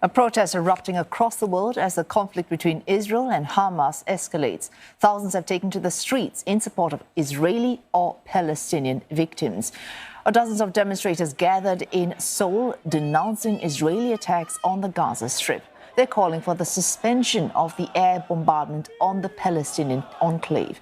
A protest erupting across the world as the conflict between Israel and Hamas escalates. Thousands have taken to the streets in support of Israeli or Palestinian victims. Dozens of demonstrators gathered in Seoul denouncing Israeli attacks on the Gaza Strip. They're calling for the suspension of the air bombardment on the Palestinian enclave.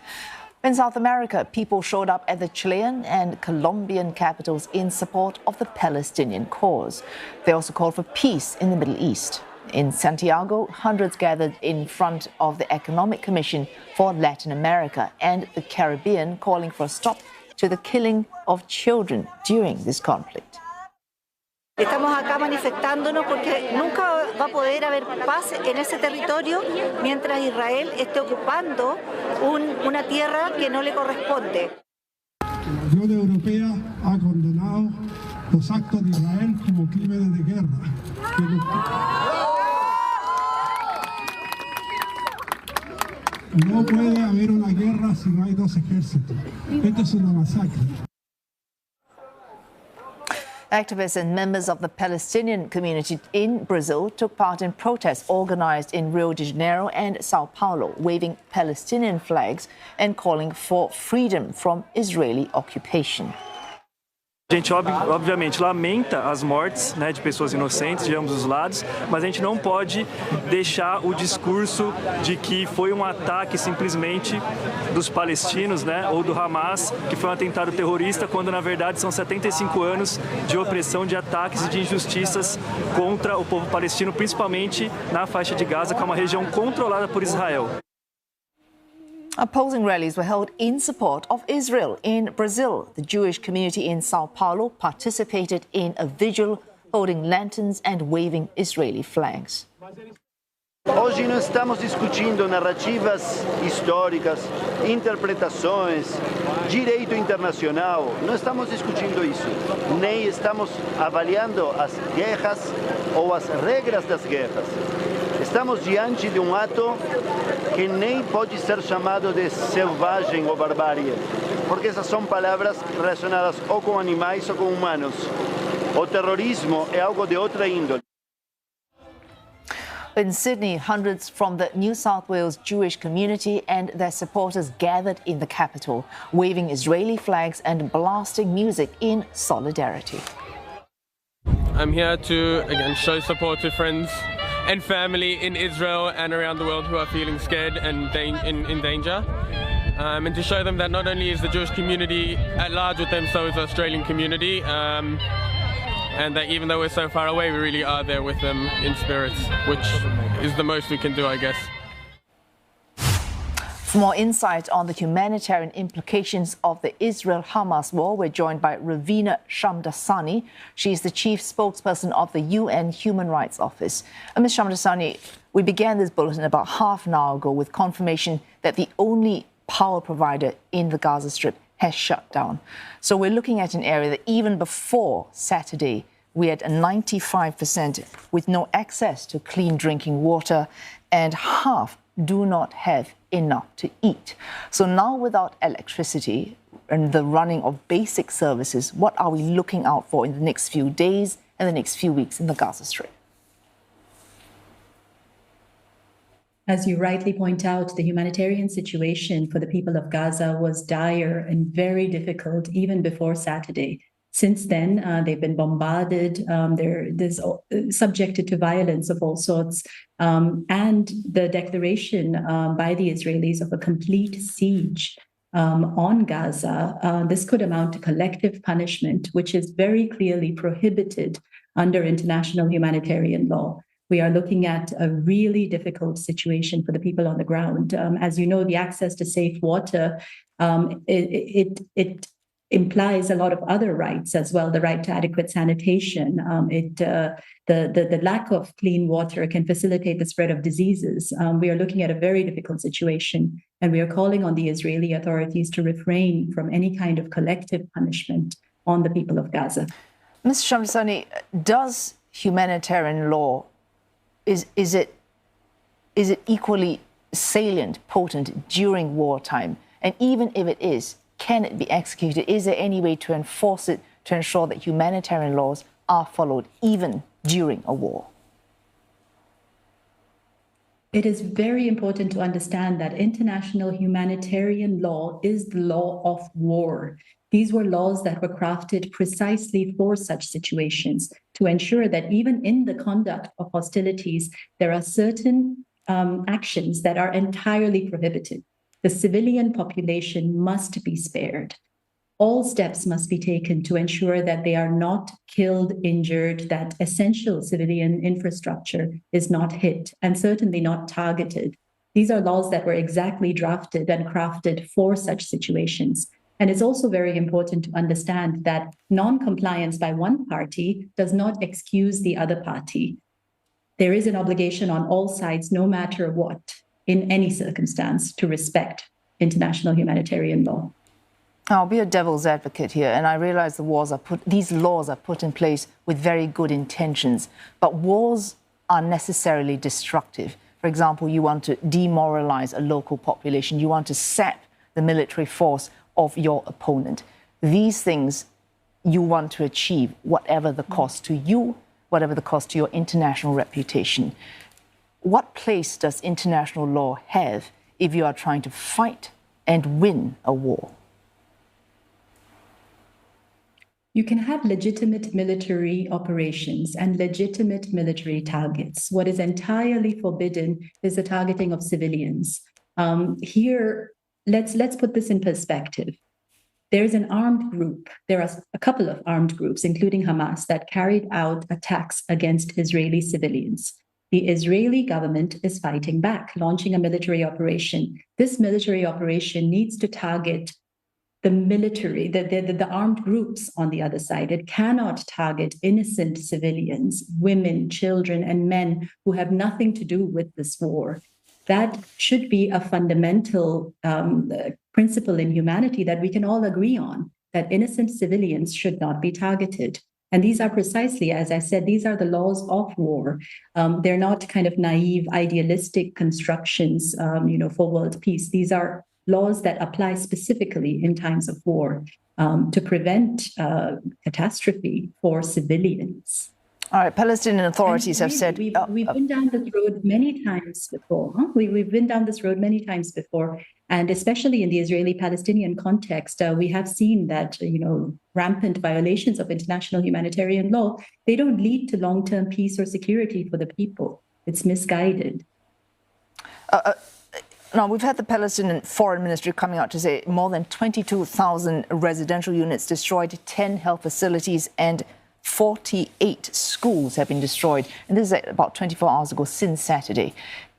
In South America, people showed up at the Chilean and Colombian capitals in support of the Palestinian cause. They also called for peace in the Middle East. In Santiago, hundreds gathered in front of the Economic Commission for Latin America and the Caribbean, calling for a stop to the killing of children during this conflict. Estamos acá manifestándonos porque nunca va a poder haber paz en ese territorio mientras Israel esté ocupando una tierra que no le corresponde. La Unión Europea ha condenado los actos de Israel como crímenes de guerra. No puede haber una guerra si no hay dos ejércitos. Esto es una masacre. Activists and members of the Palestinian community in Brazil took part in protests organized in Rio de Janeiro and Sao Paulo, waving Palestinian flags and calling for freedom from Israeli occupation. A gente, obviamente, lamenta as mortes, né, de pessoas inocentes de ambos os lados, mas a gente não pode deixar o discurso de que foi um ataque simplesmente dos palestinos, né, ou do Hamas, que foi um atentado terrorista, quando na verdade são 75 anos de opressão, de ataques e de injustiças contra o povo palestino, principalmente na faixa de Gaza, que é uma região controlada por Israel. Opposing rallies were held in support of Israel in Brazil. The Jewish community in Sao Paulo participated in a vigil holding lanterns and waving Israeli flags. Hoje não estamos discutindo narrativas históricas, interpretações, direito internacional. Não estamos discutindo isso. Nem estamos avaliando as guerras ou as regras das guerras. Estamos diante de um ato que nem pode ser chamado de selvagem ou barbárie, porque essas são palavras relacionadas ou com animais ou com humanos. O terrorismo é algo de outra índole. In Sydney, hundreds from the New South Wales Jewish community and their supporters gathered in the capital, waving Israeli flags and blasting music in solidarity. I'm here to, again, show support to friends and family in Israel and around the world who are feeling scared and in danger. And to show them that not only is the Jewish community at large with them, so is the Australian community. And that even though we're so far away, we really are there with them in spirit, which is the most we can do, I guess. For more insight on the humanitarian implications of the Israel-Hamas war, we're joined by Ravina Shamdasani. She is the chief spokesperson of the UN Human Rights Office. Ms. Shamdasani, we began this bulletin about half an hour ago with confirmation that the only power provider in the Gaza Strip has shut down. So we're looking at an area that even before Saturday, we had a 95% with no access to clean drinking water, and half do not have enough to eat. So now without electricity and the running of basic services, what are we looking out for in the next few days and the next few weeks in the Gaza Strip? As you rightly point out, the humanitarian situation for the people of Gaza was dire and very difficult even before Saturday. Since then, they've been bombarded, they're subjected to violence of all sorts, and the declaration by the Israelis of a complete siege on Gaza. This could amount to collective punishment, which is very clearly prohibited under international humanitarian law. We are looking at a really difficult situation for the people on the ground. As you know, the access to safe water, it implies a lot of other rights as well, the right to adequate sanitation. The lack of clean water can facilitate the spread of diseases. We are looking at a very difficult situation, and we are calling on the Israeli authorities to refrain from any kind of collective punishment on the people of Gaza. Ms. Shamdasani, does humanitarian law, is it equally salient, potent during wartime? And even if it is, can it be executed? Is there any way to enforce it to ensure that humanitarian laws are followed even during a war? It is very important to understand that international humanitarian law is the law of war. These were laws that were crafted precisely for such situations to ensure that even in the conduct of hostilities, there are certain actions that are entirely prohibited. The civilian population must be spared. All steps must be taken to ensure that they are not killed, injured, that essential civilian infrastructure is not hit, and certainly not targeted. These are laws that were exactly drafted and crafted for such situations. And it's also very important to understand that non-compliance by one party does not excuse the other party. There is an obligation on all sides, no matter what, in any circumstance, to respect international humanitarian law. I'll be a devil's advocate here, and I realize these laws are put in place with very good intentions, but wars are necessarily destructive. For example, you want to demoralize a local population, you want to sap the military force of your opponent. These things you want to achieve, whatever the cost to you, whatever the cost to your international reputation. What place does international law have if you are trying to fight and win a war? You can have legitimate military operations and legitimate military targets. What is entirely forbidden is the targeting of civilians. Here, let's put this in perspective. There's an armed group. There are a couple of armed groups, including Hamas, that carried out attacks against Israeli civilians. The Israeli government is fighting back, launching a military operation. This military operation needs to target the military, the armed groups on the other side. It cannot target innocent civilians, women, children, and men who have nothing to do with this war. That should be a fundamental principle in humanity that we can all agree on, that innocent civilians should not be targeted. And these are precisely, as I said, these are the laws of war. They're not kind of naive, idealistic constructions, for world peace. These are laws that apply specifically in times of war to prevent catastrophe for civilians. All right, Palestinian authorities have said... We've been down this road many times before. We've been down this road many times before. And especially in the Israeli-Palestinian context, we have seen that, rampant violations of international humanitarian law, they don't lead to long-term peace or security for the people. It's misguided. Now, we've had the Palestinian Foreign Ministry coming out to say more than 22,000 residential units destroyed, 10 health facilities and 48 schools have been destroyed. And this is about 24 hours ago since Saturday.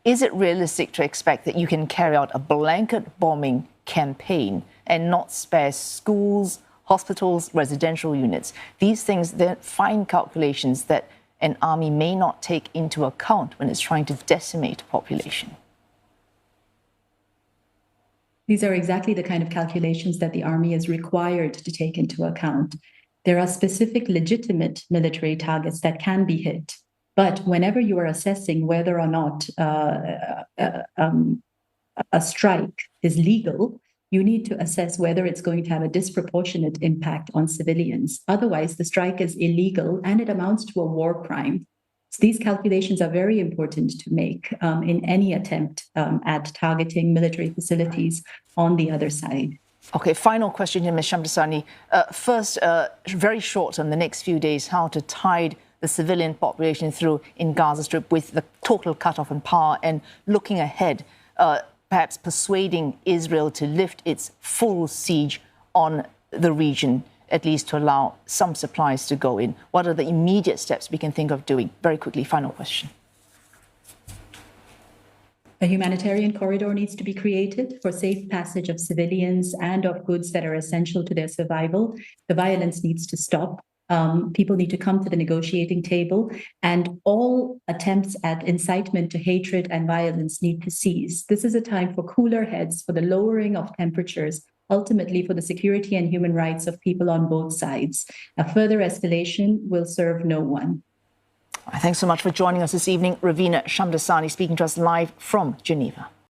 Is it realistic to expect that you can carry out a blanket bombing campaign and not spare schools, hospitals, residential units? These things, they're fine calculations that an army may not take into account when it's trying to decimate a population. These are exactly the kind of calculations that the army is required to take into account. There are specific legitimate military targets that can be hit. But whenever you are assessing whether or not a strike is legal, you need to assess whether it's going to have a disproportionate impact on civilians. Otherwise, the strike is illegal and it amounts to a war crime. So these calculations are very important to make in any attempt at targeting military facilities on the other side. Okay, final question here, Ms. Shamdasani. First, very short on the next few days, how to tide the civilian population through in Gaza Strip with the total cutoff in power and looking ahead, perhaps persuading Israel to lift its full siege on the region, at least to allow some supplies to go in. What are the immediate steps we can think of doing? Very quickly, final question. A humanitarian corridor needs to be created for safe passage of civilians and of goods that are essential to their survival. The violence needs to stop. People need to come to the negotiating table, and all attempts at incitement to hatred and violence need to cease. This is a time for cooler heads, for the lowering of temperatures, ultimately for the security and human rights of people on both sides. A further escalation will serve no one. Thanks so much for joining us this evening. Ravina Shamdasani speaking to us live from Geneva.